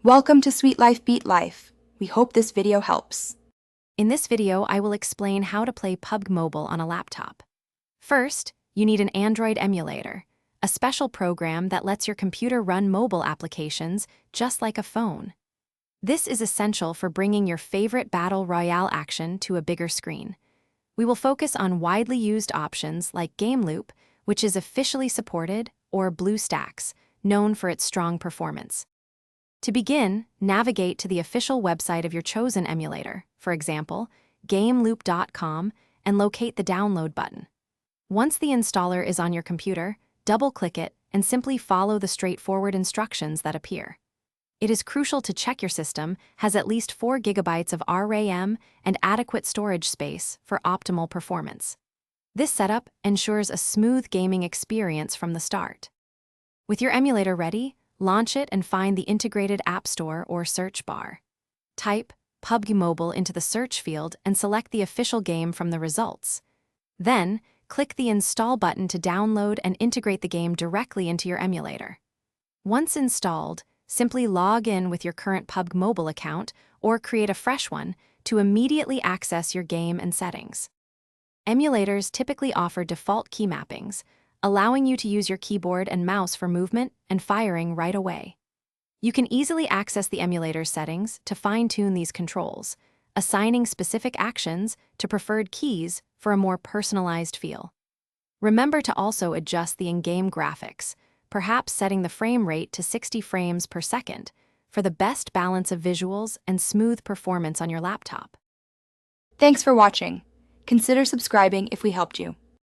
Welcome to Sweet Life Beat Life. We hope this video helps. In this video, I will explain how to play PUBG Mobile on a laptop. First, you need an Android emulator, a special program that lets your computer run mobile applications just like a phone. This is essential for bringing your favorite battle royale action to a bigger screen. We will focus on widely used options like Game Loop, which is officially supported, or BlueStacks, known for its strong performance. To begin, navigate to the official website of your chosen emulator, for example, gameloop.com, and locate the download button. Once the installer is on your computer, double-click it and simply follow the straightforward instructions that appear. It is crucial to check your system has at least 4 GB of RAM and adequate storage space for optimal performance. This setup ensures a smooth gaming experience from the start. With your emulator ready, launch it and find the integrated App Store or search bar. Type PUBG Mobile into the search field and select the official game from the results. Then, click the Install button to download and integrate the game directly into your emulator. Once installed, simply log in with your current PUBG Mobile account or create a fresh one to immediately access your game and settings. Emulators typically offer default key mappings, allowing you to use your keyboard and mouse for movement and firing right away. You can easily access the emulator's settings to fine-tune these controls, assigning specific actions to preferred keys for a more personalized feel. Remember to also adjust the in-game graphics, perhaps setting the frame rate to 60 frames per second for the best balance of visuals and smooth performance on your laptop. Thanks for watching. Consider subscribing if we helped you.